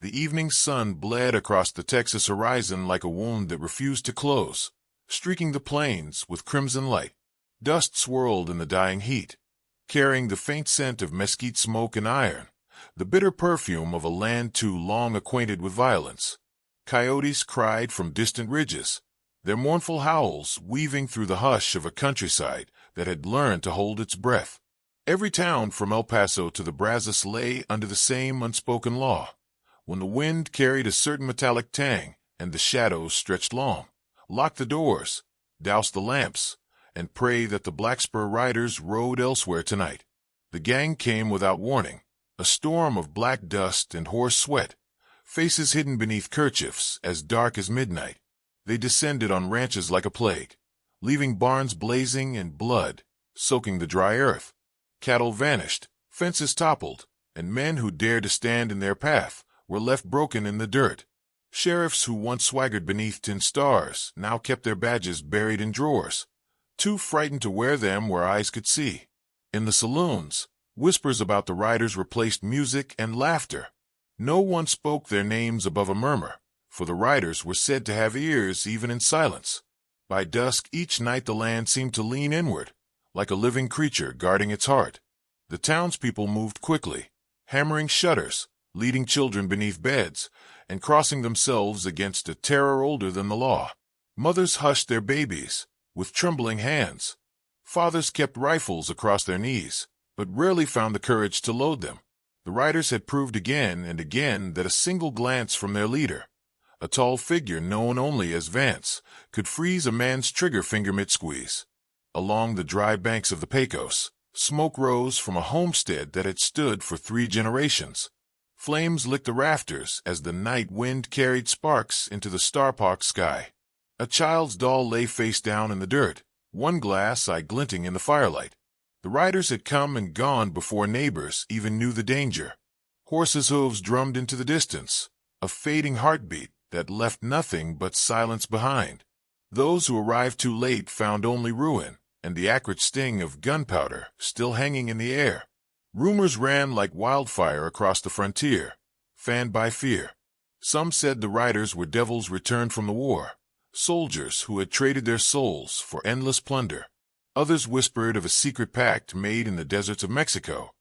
The evening sun bled across the Texas horizon like a wound that refused to close, streaking the plains with crimson light. Dust swirled in the dying heat, carrying the faint scent of mesquite smoke and iron, the bitter perfume of a land too long acquainted with violence. Coyotes cried from distant ridges, their mournful howls weaving through the hush of a countryside that had learned to hold its breath. Every town from El Paso to the Brazos lay under the same unspoken law. When the wind carried a certain metallic tang and the shadows stretched long, lock the doors, douse the lamps, and pray that the Black Spur riders rode elsewhere tonight. The gang came without warning, a storm of black dust and hoarse sweat, faces hidden beneath kerchiefs as dark as midnight. They descended on ranches like a plague, leaving barns blazing and blood soaking the dry earth. Cattle vanished, fences toppled, and men who dared to stand in their path were left broken in the dirt. Sheriffs who once swaggered beneath tin stars now kept their badges buried in drawers, too frightened to wear them where eyes could see. In the saloons, whispers about the riders replaced music and laughter. No one spoke their names above a murmur, for the riders were said to have ears even in silence. By dusk each night the land seemed to lean inward, like a living creature guarding its heart. The townspeople moved quickly, hammering shutters, leading children beneath beds, and crossing themselves against a terror older than the law. Mothers hushed their babies, with trembling hands. Fathers kept rifles across their knees, but rarely found the courage to load them. The riders had proved again and again that a single glance from their leader, a tall figure known only as Vance, could freeze a man's trigger finger mid-squeeze. Along the dry banks of the Pecos, smoke rose from a homestead that had stood for 3 generations. Flames licked the rafters as the night wind carried sparks into the star-pocked sky. A child's doll lay face down in the dirt, one glass eye glinting in the firelight. The riders had come and gone before neighbors even knew the danger. Horses' hooves drummed into the distance, a fading heartbeat that left nothing but silence behind. Those who arrived too late found only ruin and the acrid sting of gunpowder still hanging in the air. Rumors ran like wildfire across the frontier, fanned by fear. Some said the riders were devils returned from the war, soldiers who had traded their souls for endless plunder. Others whispered of a secret pact made in the deserts of Mexico,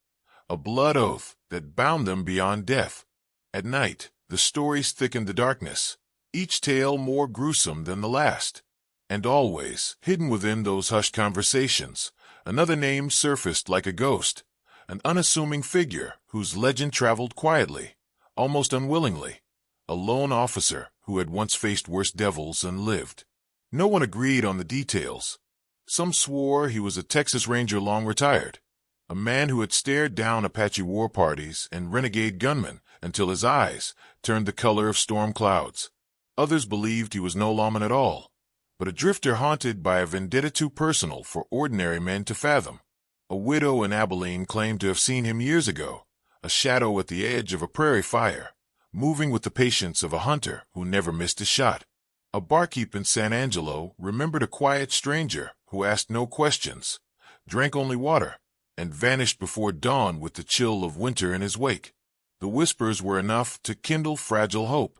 a blood oath that bound them beyond death. At night, the stories thickened the darkness, each tale more gruesome than the last. And always, hidden within those hushed conversations, another name surfaced like a ghost, an unassuming figure whose legend traveled quietly, almost unwillingly, a lone officer who had once faced worse devils and lived. No one agreed on the details. Some swore he was a Texas Ranger long retired, a man who had stared down Apache war parties and renegade gunmen until his eyes turned the color of storm clouds. Others believed he was no lawman at all, but a drifter haunted by a vendetta too personal for ordinary men to fathom. A widow in Abilene claimed to have seen him years ago, a shadow at the edge of a prairie fire, moving with the patience of a hunter who never missed a shot. A barkeep in San Angelo remembered a quiet stranger who asked no questions, drank only water, and vanished before dawn with the chill of winter in his wake. The whispers were enough to kindle fragile hope.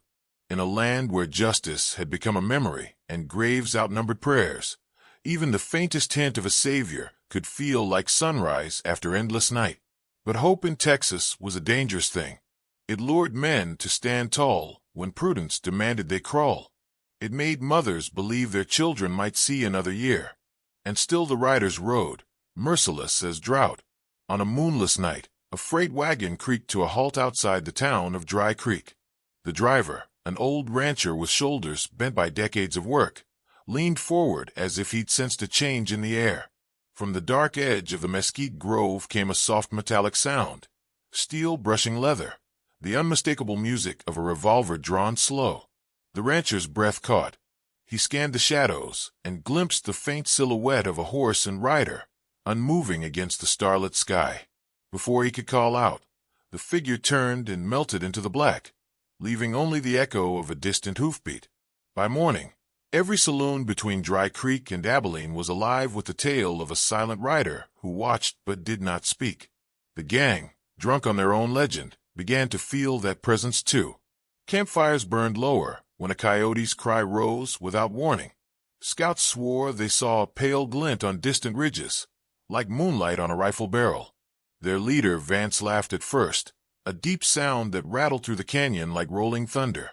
In a land where justice had become a memory and graves outnumbered prayers, even the faintest hint of a savior could feel like sunrise after endless night. But hope in Texas was a dangerous thing. It lured men to stand tall when prudence demanded they crawl. It made mothers believe their children might see another year. And still the riders rode, merciless as drought. On a moonless night, a freight wagon creaked to a halt outside the town of Dry Creek. The driver, an old rancher with shoulders bent by decades of work, leaned forward as if he'd sensed a change in the air. From the dark edge of the mesquite grove came a soft metallic sound, steel brushing leather, the unmistakable music of a revolver drawn slow. The rancher's breath caught. He scanned the shadows and glimpsed the faint silhouette of a horse and rider, unmoving against the starlit sky. Before he could call out, the figure turned and melted into the black, leaving only the echo of a distant hoofbeat. By morning, every saloon between Dry Creek and Abilene was alive with the tale of a silent rider who watched but did not speak. The gang, drunk on their own legend, began to feel that presence too. Campfires burned lower when a coyote's cry rose without warning. Scouts swore they saw a pale glint on distant ridges, like moonlight on a rifle barrel. Their leader, Vance, laughed at first, a deep sound that rattled through the canyon like rolling thunder.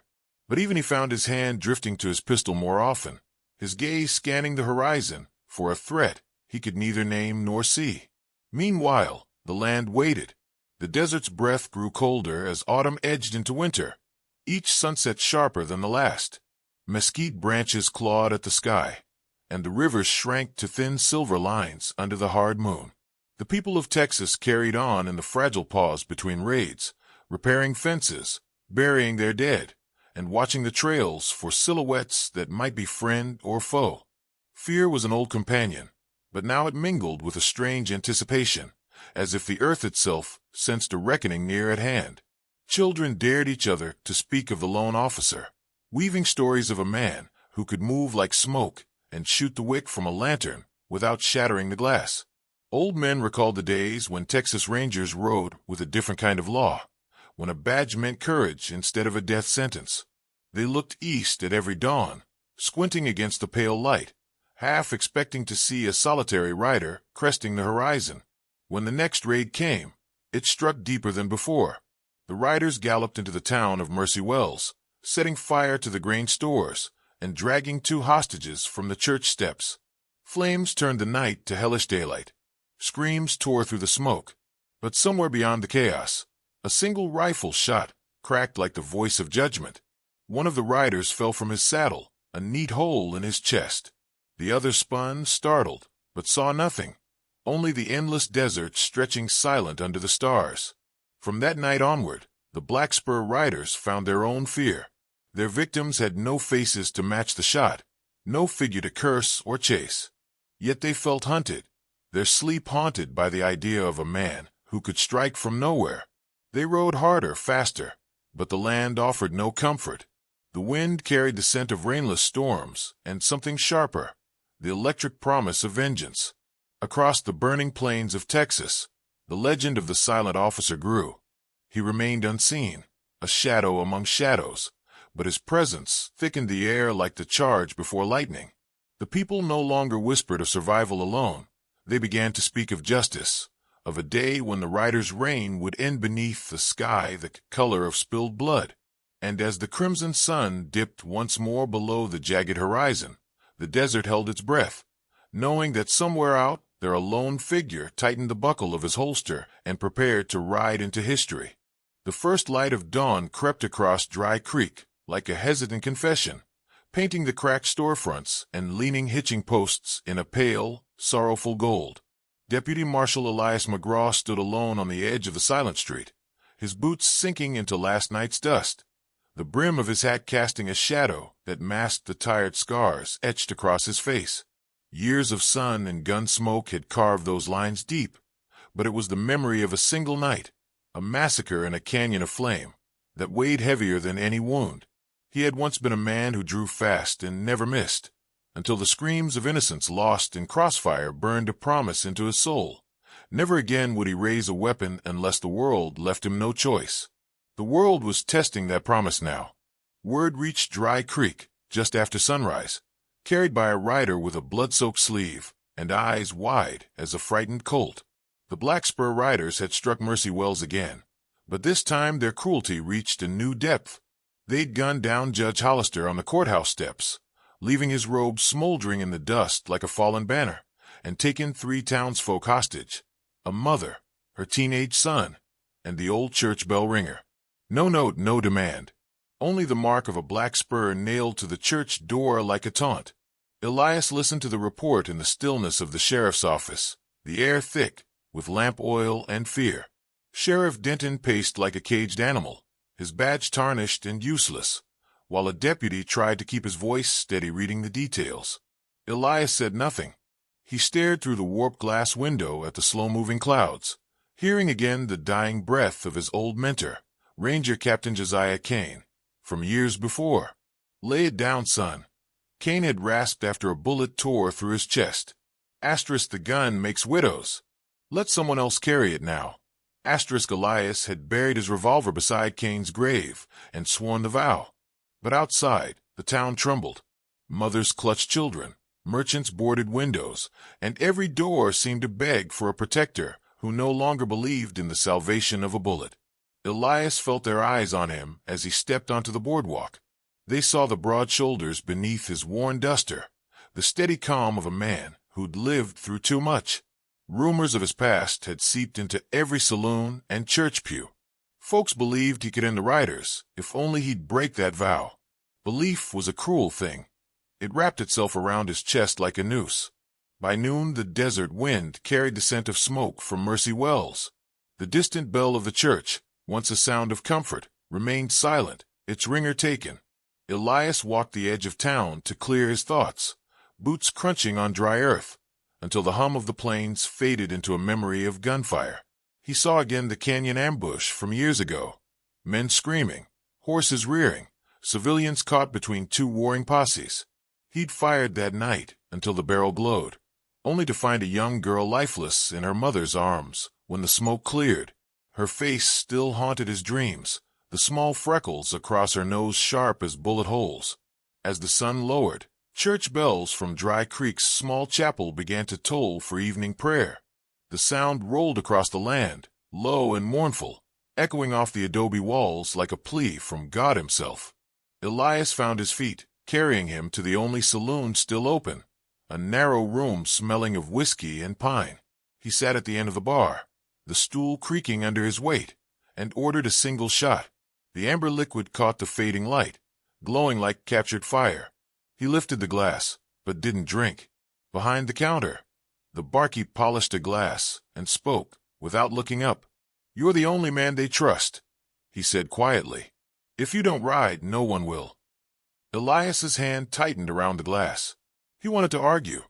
But even he found his hand drifting to his pistol more often, his gaze scanning the horizon for a threat he could neither name nor see. Meanwhile, the land waited. The desert's breath grew colder as autumn edged into winter, each sunset sharper than the last. Mesquite branches clawed at the sky, and the rivers shrank to thin silver lines under the hard moon. The people of Texas carried on in the fragile pause between raids, repairing fences, burying their dead, and watching the trails for silhouettes that might be friend or foe. Fear was an old companion, but now it mingled with a strange anticipation, as if the earth itself sensed a reckoning near at hand. Children dared each other to speak of the lone officer, weaving stories of a man who could move like smoke and shoot the wick from a lantern without shattering the glass. Old men recalled the days when Texas Rangers rode with a different kind of law, when a badge meant courage instead of a death sentence. They looked east at every dawn, squinting against the pale light, half expecting to see a solitary rider cresting the horizon. When the next raid came, it struck deeper than before. The riders galloped into the town of Mercy Wells, setting fire to the grain stores and dragging 2 hostages from the church steps. Flames turned the night to hellish daylight. Screams tore through the smoke, but somewhere beyond the chaos, a single rifle shot cracked like the voice of judgment. One of the riders fell from his saddle, a neat hole in his chest. The other spun, startled, but saw nothing, only the endless desert stretching silent under the stars. From that night onward, the Black Spur riders found their own fear. Their victims had no faces to match the shot, no figure to curse or chase. Yet they felt hunted, their sleep haunted by the idea of a man who could strike from nowhere. They rode harder, faster, but the land offered no comfort. The wind carried the scent of rainless storms and something sharper, the electric promise of vengeance. Across the burning plains of Texas, the legend of the silent officer grew. He remained unseen, a shadow among shadows, but his presence thickened the air like the charge before lightning. The people no longer whispered of survival alone. They began to speak of justice, of a day when the rider's reign would end beneath the sky the color of spilled blood. And as the crimson sun dipped once more below the jagged horizon, the desert held its breath, knowing that somewhere out there a lone figure tightened the buckle of his holster and prepared to ride into history. The first light of dawn crept across Dry Creek like a hesitant confession, painting the cracked storefronts and leaning hitching posts in a pale, sorrowful gold. Deputy Marshal Elias McGrath stood alone on the edge of the silent street, his boots sinking into last night's dust, the brim of his hat casting a shadow that masked the tired scars etched across his face. Years of sun and gun smoke had carved those lines deep, but it was the memory of a single night, a massacre in a canyon of flame, that weighed heavier than any wound. He had once been a man who drew fast and never missed, until the screams of innocence lost in crossfire burned a promise into his soul. Never again would he raise a weapon unless the world left him no choice. The world was testing that promise now. Word reached Dry Creek just after sunrise, carried by a rider with a blood-soaked sleeve and eyes wide as a frightened colt. The Black Spur riders had struck Mercy Wells again, but this time their cruelty reached a new depth. They'd gunned down Judge Hollister on the courthouse steps, leaving his robe smoldering in the dust like a fallen banner, and taken 3 townsfolk hostage, a mother, her teenage son, and the old church bell ringer. No note, no demand, only the mark of a black spur nailed to the church door like a taunt. Elias listened to the report in the stillness of the sheriff's office, the air thick with lamp oil and fear. Sheriff Denton paced like a caged animal, his badge tarnished and useless, while a deputy tried to keep his voice steady reading the details. Elias said nothing. He stared through the warped glass window at the slow-moving clouds, hearing again the dying breath of his old mentor, Ranger Captain Josiah Kane, from years before. "Lay it down, son," Kane had rasped after a bullet tore through his chest. "Asterisk the gun makes widows. Let someone else carry it now." Elias had buried his revolver beside Cain's grave and sworn the vow. But outside, the town trembled. Mothers clutched children, merchants boarded windows, and every door seemed to beg for a protector who no longer believed in the salvation of a bullet. Elias felt their eyes on him as he stepped onto the boardwalk. They saw the broad shoulders beneath his worn duster, the steady calm of a man who'd lived through too much. Rumors of his past had seeped into every saloon and church pew. Folks believed he could end the rioters if only he'd break that vow. Belief was a cruel thing. It wrapped itself around his chest like a noose. By noon, the desert wind carried the scent of smoke from Mercy Wells. The distant bell of the church, once a sound of comfort, remained silent, its ringer taken. Elias walked the edge of town to clear his thoughts, boots crunching on dry earth, until the hum of the plains faded into a memory of gunfire. He saw again the canyon ambush from years ago. Men screaming, horses rearing, civilians caught between two warring posses. He'd fired that night until the barrel glowed, only to find a young girl lifeless in her mother's arms when the smoke cleared. Her face still haunted his dreams, the small freckles across her nose sharp as bullet holes. As the sun lowered, church bells from Dry Creek's small chapel began to toll for evening prayer. The sound rolled across the land, low and mournful, echoing off the adobe walls like a plea from God himself. Elias found his feet, carrying him to the only saloon still open, a narrow room smelling of whiskey and pine. He sat at the end of the bar, the stool creaking under his weight, and ordered a single shot. The amber liquid caught the fading light, glowing like captured fire. He lifted the glass, but didn't drink. Behind the counter, the barkeep polished a glass and spoke, without looking up. "You're the only man they trust," he said quietly. "If you don't ride, no one will." Elias's hand tightened around the glass. He wanted to argue,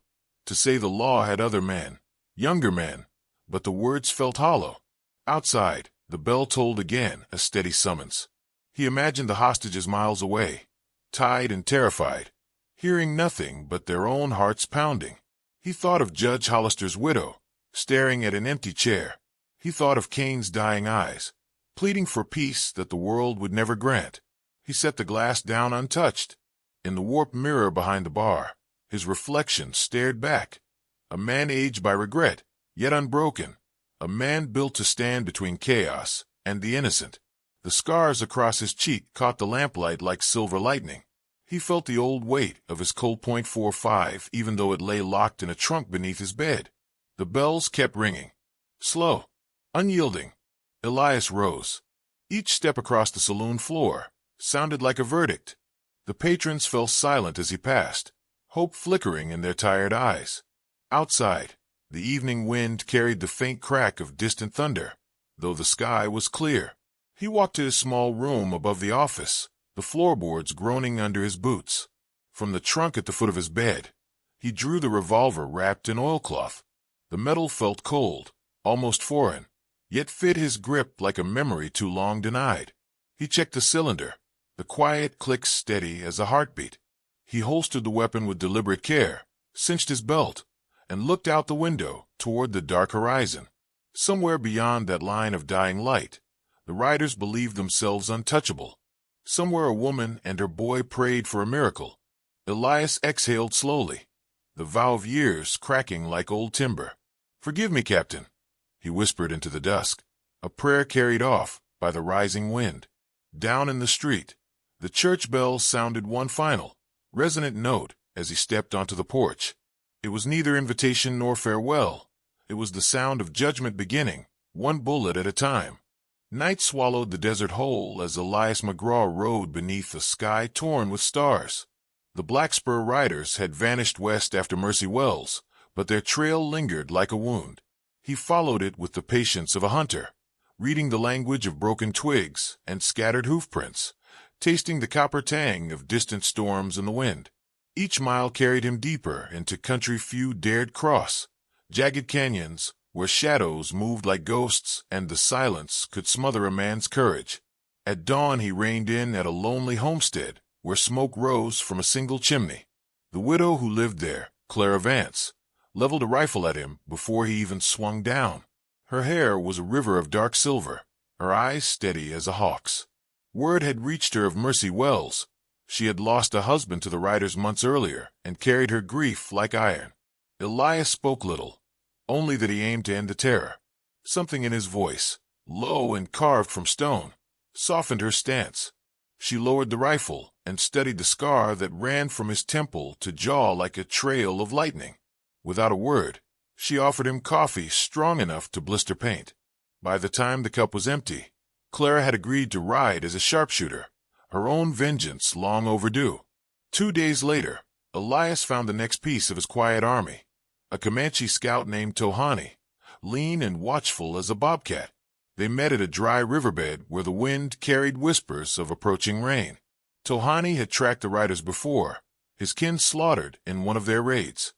to say the law had other men, younger men, but the words felt hollow. Outside, the bell tolled again, a steady summons. He imagined the hostages miles away, tied and terrified, hearing nothing but their own hearts pounding. He thought of Judge Hollister's widow, staring at an empty chair. He thought of Cain's dying eyes, pleading for peace that the world would never grant. He set the glass down untouched. In the warped mirror behind the bar, his reflection stared back. A man aged by regret, yet unbroken. A man built to stand between chaos and the innocent. The scars across his cheek caught the lamplight like silver lightning. He felt the old weight of his Colt .45 even though it lay locked in a trunk beneath his bed. The bells kept ringing. Slow, unyielding. Elias rose. Each step across the saloon floor sounded like a verdict. The patrons fell silent as he passed, hope flickering in their tired eyes. Outside, the evening wind carried the faint crack of distant thunder, though the sky was clear. He walked to his small room above the office, the floorboards groaning under his boots. From the trunk at the foot of his bed, he drew the revolver wrapped in oilcloth. The metal felt cold, almost foreign, yet fit his grip like a memory too long denied. He checked the cylinder, the quiet click steady as a heartbeat. He holstered the weapon with deliberate care, cinched his belt, and looked out the window toward the dark horizon. Somewhere beyond that line of dying light, the riders believed themselves untouchable. Somewhere a woman and her boy prayed for a miracle. Elias exhaled slowly, the vow of years cracking like old timber. "Forgive me, Captain," he whispered into the dusk, a prayer carried off by the rising wind. Down in the street, the church bells sounded one final, resonant note as he stepped onto the porch. It was neither invitation nor farewell. It was the sound of judgment beginning, one bullet at a time. Night swallowed the desert whole as Elias McGrath rode beneath a sky torn with stars. The Black Spur riders had vanished west after Mercy Wells, but their trail lingered like a wound. He followed it with the patience of a hunter, reading the language of broken twigs and scattered hoofprints, tasting the copper tang of distant storms in the wind. Each mile carried him deeper into country few dared cross, jagged canyons where shadows moved like ghosts and the silence could smother a man's courage. At dawn he reined in at a lonely homestead where smoke rose from a single chimney. The widow who lived there, Clara Vance, leveled a rifle at him before he even swung down. Her hair was a river of dark silver, her eyes steady as a hawk's. Word had reached her of Mercy Wells. She had lost a husband to the riders months earlier and carried her grief like iron. Elias spoke little, only that he aimed to end the terror. Something in his voice, low and carved from stone, softened her stance. She lowered the rifle and studied the scar that ran from his temple to jaw like a trail of lightning. Without a word, she offered him coffee strong enough to blister paint. By the time the cup was empty, Clara had agreed to ride as a sharpshooter, her own vengeance long overdue. 2 days later, Elias found the next piece of his quiet army, a Comanche scout named Tohani, lean and watchful as a bobcat. They met at a dry riverbed where the wind carried whispers of approaching rain. Tohani had tracked the riders before, his kin slaughtered in one of their raids.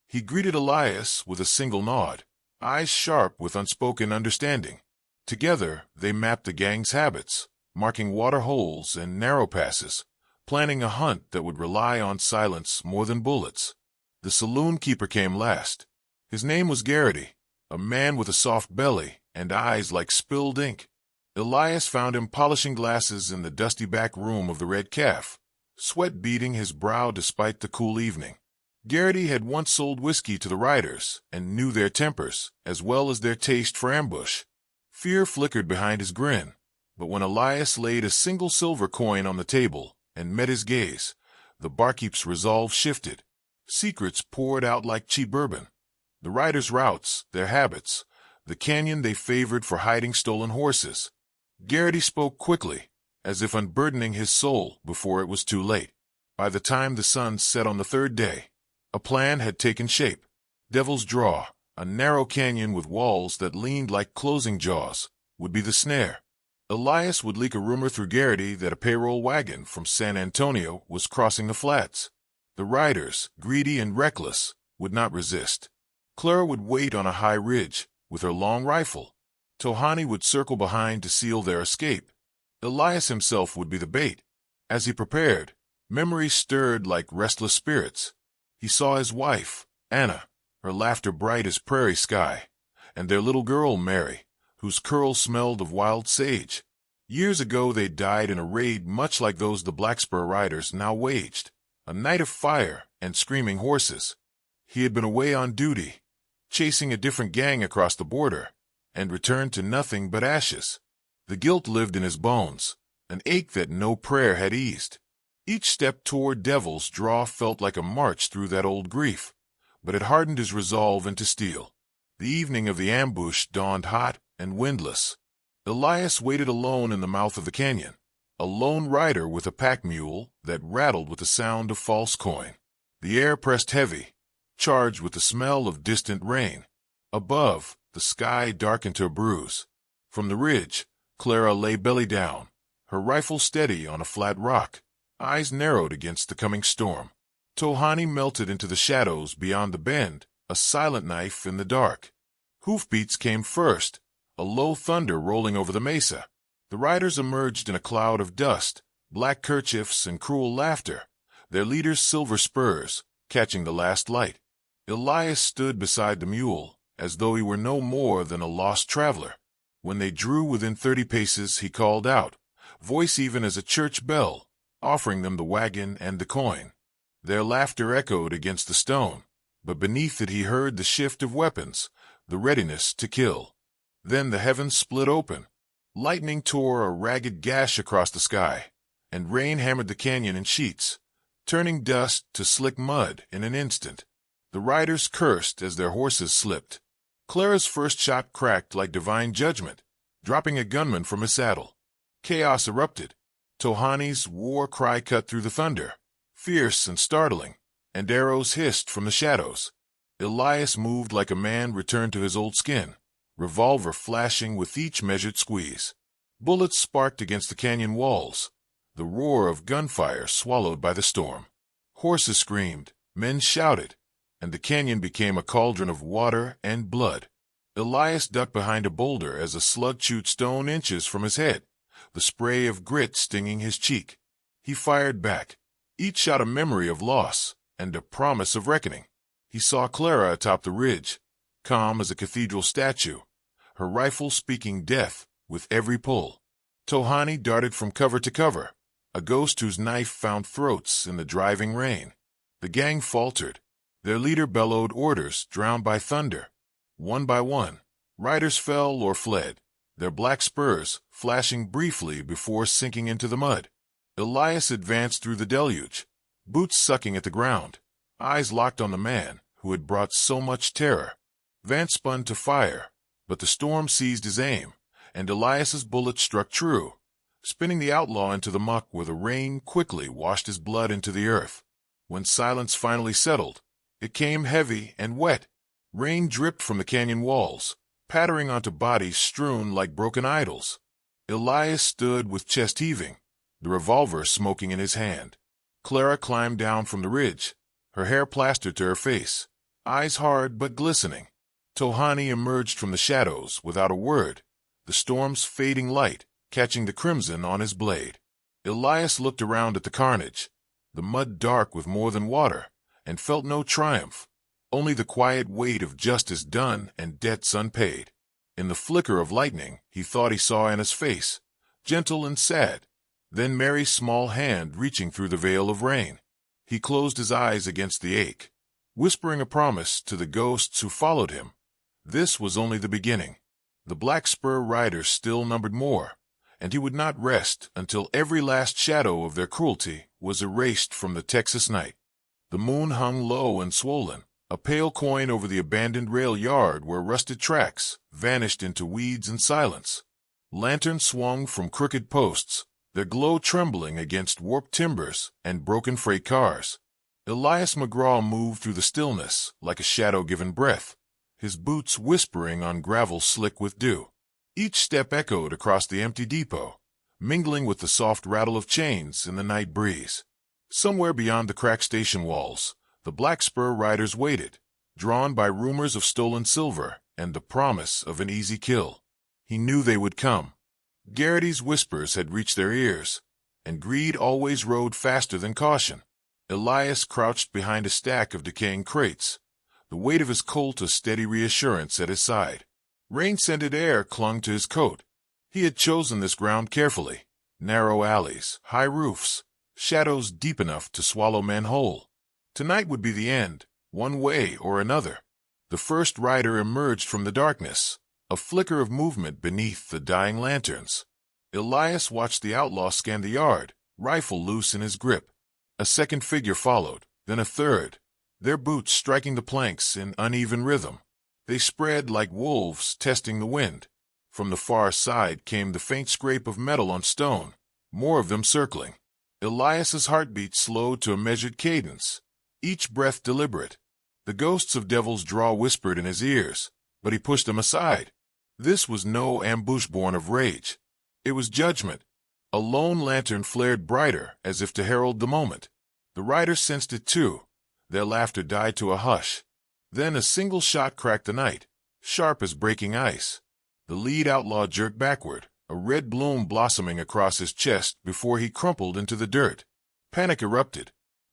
He greeted Elias with a single nod, eyes sharp with unspoken understanding. Together, they mapped the gang's habits, marking water holes and narrow passes, planning a hunt that would rely on silence more than bullets. The saloon keeper came last. His name was Garrity, a man with a soft belly and eyes like spilled ink. Elias found him polishing glasses in the dusty back room of the Red Calf, sweat beading his brow despite the cool evening. Garrity had once sold whiskey to the riders and knew their tempers, as well as their taste for ambush. Fear flickered behind his grin, but when Elias laid a single silver coin on the table and met his gaze, the barkeep's resolve shifted. Secrets poured out like cheap bourbon. The riders' routes, their habits, the canyon they favored for hiding stolen horses. Garrity spoke quickly, as if unburdening his soul before it was too late. By the time the sun set on the third day, a plan had taken shape. Devil's Draw, a narrow canyon with walls that leaned like closing jaws, would be the snare. Elias would leak a rumor through Garrity that a payroll wagon from San Antonio was crossing the flats. The riders, greedy and reckless, would not resist. Clara would wait on a high ridge with her long rifle. Tohani would circle behind to seal their escape. Elias himself would be the bait. As he prepared, memories stirred like restless spirits. He saw his wife, Anna, her laughter bright as prairie sky, and their little girl, Mary, whose curls smelled of wild sage. Years ago they died in a raid much like those the Black Spur riders now waged, a night of fire and screaming horses. He had been away on duty, chasing a different gang across the border, and returned to nothing but ashes. The guilt lived in his bones, an ache that no prayer had eased. Each step toward Devil's Draw felt like a march through that old grief, but it hardened his resolve into steel. The evening of the ambush dawned hot and windless. Elias waited alone in the mouth of the canyon, a lone rider with a pack mule that rattled with the sound of false coin. The air pressed heavy, charged with the smell of distant rain. Above, the sky darkened to a bruise. From the ridge, Clara lay belly down, her rifle steady on a flat rock, eyes narrowed against the coming storm. Tohani melted into the shadows beyond the bend, a silent knife in the dark. Hoofbeats came first, a low thunder rolling over the mesa. The riders emerged in a cloud of dust, black kerchiefs and cruel laughter, their leaders' silver spurs, catching the last light. Elias stood beside the mule, as though he were no more than a lost traveler. When they drew within 30 paces, he called out, voice even as a church bell, offering them the wagon and the coin. Their laughter echoed against the stone, but beneath it he heard the shift of weapons, the readiness to kill. Then the heavens split open. Lightning tore a ragged gash across the sky, and rain hammered the canyon in sheets, turning dust to slick mud in an instant. The riders cursed as their horses slipped. Clara's first shot cracked like divine judgment, dropping a gunman from his saddle. Chaos erupted. Tohani's war cry cut through the thunder, fierce and startling, and arrows hissed from the shadows. Elias moved like a man returned to his old skin, revolver flashing with each measured squeeze. Bullets sparked against the canyon walls, the roar of gunfire swallowed by the storm. Horses screamed, men shouted, and the canyon became a cauldron of water and blood. Elias ducked behind a boulder as a slug chewed stone inches from his head, the spray of grit stinging his cheek. He fired back, each shot a memory of loss and a promise of reckoning. He saw Clara atop the ridge, calm as a cathedral statue, her rifle speaking death with every pull. Tohani darted from cover to cover, a ghost whose knife found throats in the driving rain. The gang faltered. Their leader bellowed orders drowned by thunder. One by one, riders fell or fled, their black spurs flashing briefly before sinking into the mud. Elias advanced through the deluge, boots sucking at the ground, eyes locked on the man who had brought so much terror. Vance spun to fire, but the storm seized his aim, and Elias's bullet struck true, spinning the outlaw into the muck where the rain quickly washed his blood into the earth. When silence finally settled, it came heavy and wet. Rain dripped from the canyon walls, pattering onto bodies strewn like broken idols. Elias stood with chest heaving, the revolver smoking in his hand. Clara climbed down from the ridge, her hair plastered to her face, eyes hard but glistening. Tohani emerged from the shadows without a word, the storm's fading light catching the crimson on his blade. Elias looked around at the carnage, the mud dark with more than water, and felt no triumph, only the quiet weight of justice done and debts unpaid. In the flicker of lightning, he thought he saw Anna's face, gentle and sad, then Mary's small hand reaching through the veil of rain. He closed his eyes against the ache, whispering a promise to the ghosts who followed him. This was only the beginning. The Black Spur riders still numbered more, and he would not rest until every last shadow of their cruelty was erased from the Texas night. The moon hung low and swollen, a pale coin over the abandoned rail yard where rusted tracks vanished into weeds and silence. Lanterns swung from crooked posts, their glow trembling against warped timbers and broken freight cars. Elias McGrath moved through the stillness like a shadow given breath, his boots whispering on gravel slick with dew. Each step echoed across the empty depot, mingling with the soft rattle of chains in the night breeze. Somewhere beyond the cracked station walls, the Black Spur riders waited, drawn by rumors of stolen silver and the promise of an easy kill. He knew they would come. Garrity's whispers had reached their ears, and greed always rode faster than caution. Elias crouched behind a stack of decaying crates, the weight of his Colt a steady reassurance at his side. Rain-scented air clung to his coat. He had chosen this ground carefully. Narrow alleys, high roofs, shadows deep enough to swallow men whole. Tonight would be the end, one way or another. The first rider emerged from the darkness, a flicker of movement beneath the dying lanterns. Elias watched the outlaw scan the yard, rifle loose in his grip. A second figure followed, then a third, their boots striking the planks in uneven rhythm. They spread like wolves testing the wind. From the far side came the faint scrape of metal on stone, more of them circling. Elias's heartbeat slowed to a measured cadence, each breath deliberate. The ghosts of Devil's Draw whispered in his ears, but he pushed them aside. This was no ambush born of rage. It was judgment. A lone lantern flared brighter as if to herald the moment. The riders sensed it too. Their laughter died to a hush. Then a single shot cracked the night, sharp as breaking ice. The lead outlaw jerked backward, a red bloom blossoming across his chest before he crumpled into the dirt. Panic erupted.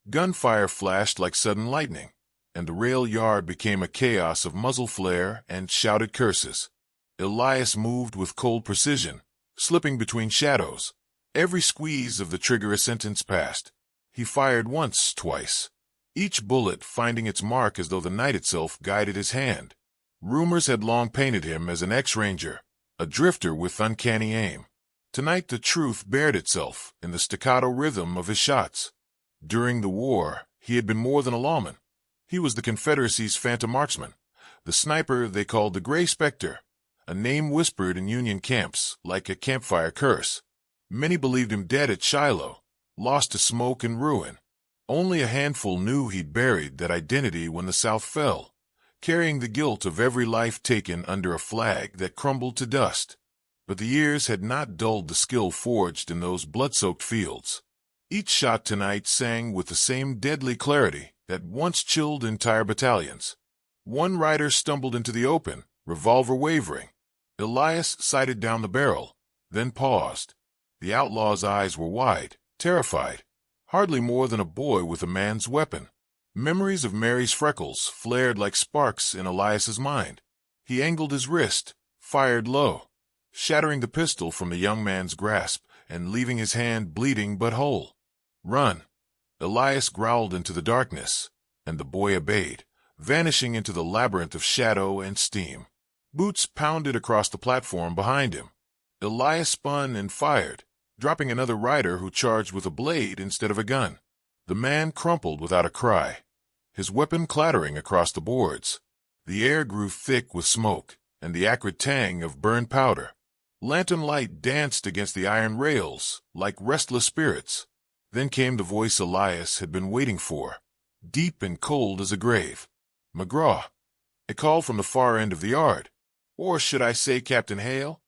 Gunfire flashed like sudden lightning, and the rail yard became a chaos of muzzle flare and shouted curses. Elias moved with cold precision, slipping between shadows. Every squeeze of the trigger a sentence passed. He fired once, twice, each bullet finding its mark as though the night itself guided his hand. Rumors had long painted him as an ex-ranger, a drifter with uncanny aim. Tonight the truth bared itself in the staccato rhythm of his shots. During the war, he had been more than a lawman. He was the Confederacy's phantom marksman, the sniper they called the Gray Spectre, a name whispered in Union camps like a campfire curse. Many believed him dead at Shiloh, lost to smoke and ruin. Only a handful knew he'd buried that identity when the South fell, carrying the guilt of every life taken under a flag that crumbled to dust. But the years had not dulled the skill forged in those blood-soaked fields. Each shot tonight sang with the same deadly clarity that once chilled entire battalions. One rider stumbled into the open, revolver wavering. Elias sighted down the barrel, then paused. The outlaw's eyes were wide, terrified, hardly more than a boy with a man's weapon. Memories of Mary's freckles flared like sparks in Elias's mind. He angled his wrist, fired low, shattering the pistol from the young man's grasp and leaving his hand bleeding but whole. "Run!" Elias growled into the darkness, and the boy obeyed, vanishing into the labyrinth of shadow and steam. Boots pounded across the platform behind him. Elias spun and fired, dropping another rider who charged with a blade instead of a gun. The man crumpled without a cry, his weapon clattering across the boards. The air grew thick with smoke and the acrid tang of burned powder. Lantern light danced against the iron rails like restless spirits. Then came the voice Elias had been waiting for, deep and cold as a grave. "McGrath." It called from the far end of the yard. Or should I say Captain Hale?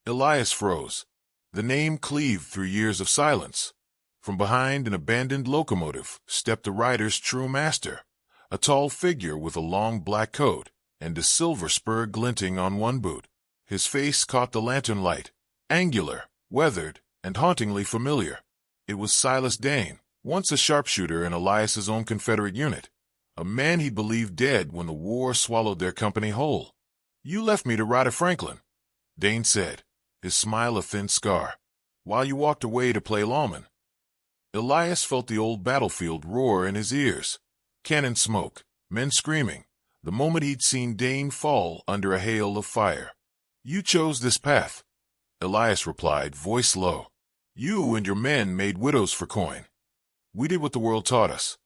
Elias froze. The name cleaved through years of silence. From behind an abandoned locomotive stepped the rider's true master, a tall figure with a long black coat and a silver spur glinting on one boot. His face caught the lantern light, angular, weathered, and hauntingly familiar. It was Silas Dane, once a sharpshooter in Elias's own Confederate unit, a man he believed dead when the war swallowed their company whole. "You left me to ride at Franklin," Dane said, his smile a thin scar, "while you walked away to play lawman." Elias felt the old battlefield roar in his ears. Cannon smoke, men screaming, the moment he'd seen Dane fall under a hail of fire. "You chose this path," Elias replied, voice low. "You and your men made widows for coin. We did what the world taught us."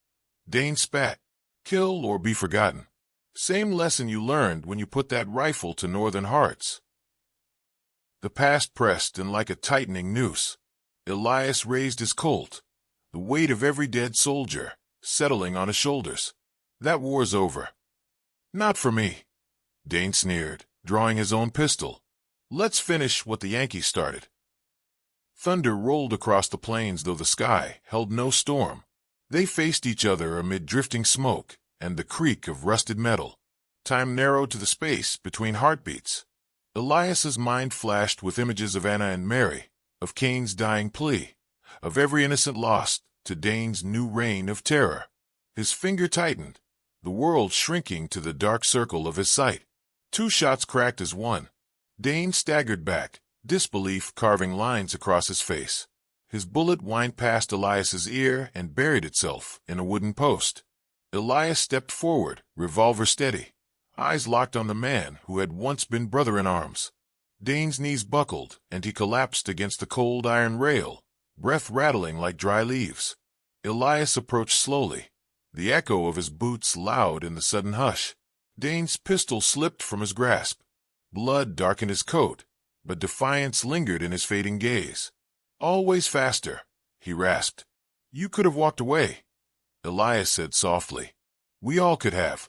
Dane spat. "Kill or be forgotten. Same lesson you learned when you put that rifle to Northern hearts." The past pressed in like a tightening noose. Elias raised his Colt, the weight of every dead soldier settling on his shoulders. "That war's over." "Not for me," Dane sneered, drawing his own pistol. "Let's finish what the Yankees started." Thunder rolled across the plains, though the sky held no storm. They faced each other amid drifting smoke and the creak of rusted metal. Time narrowed to the space between heartbeats. Elias's mind flashed with images of Anna and Mary, of Cain's dying plea, of every innocent lost to Dane's new reign of terror. His finger tightened, the world shrinking to the dark circle of his sight. Two shots cracked as one. Dane staggered back, disbelief carving lines across his face. His bullet whined past Elias's ear and buried itself in a wooden post. Elias stepped forward, revolver steady, eyes locked on the man who had once been brother in arms. Dane's knees buckled, and he collapsed against the cold iron rail, breath rattling like dry leaves. Elias approached slowly, the echo of his boots loud in the sudden hush. Dane's pistol slipped from his grasp. Blood darkened his coat, but defiance lingered in his fading gaze. "Always faster," he rasped. "You could have walked away," Elias said softly. "We all could have."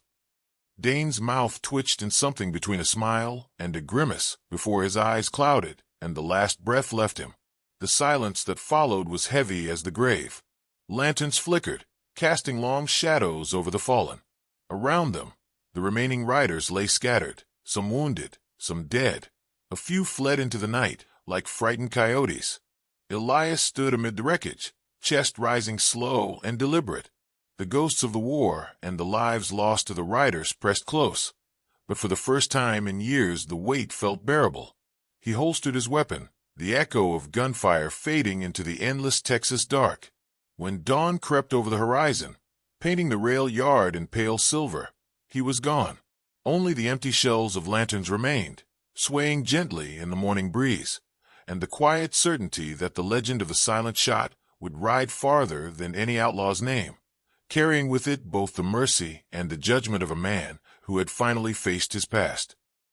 Dane's mouth twitched in something between a smile and a grimace before his eyes clouded and the last breath left him. The silence that followed was heavy as the grave. Lanterns flickered, casting long shadows over the fallen. Around them, the remaining riders lay scattered, some wounded, some dead. A few fled into the night, like frightened coyotes. Elias stood amid the wreckage, chest rising slow and deliberate. The ghosts of the war and the lives lost to the riders pressed close, but for the first time in years the weight felt bearable. He holstered his weapon, the echo of gunfire fading into the endless Texas dark. When dawn crept over the horizon, painting the rail yard in pale silver, he was gone. Only the empty shells of lanterns remained, swaying gently in the morning breeze, and the quiet certainty that the legend of the silent shot would ride farther than any outlaw's name, carrying with it both the mercy and the judgment of a man who had finally faced his past.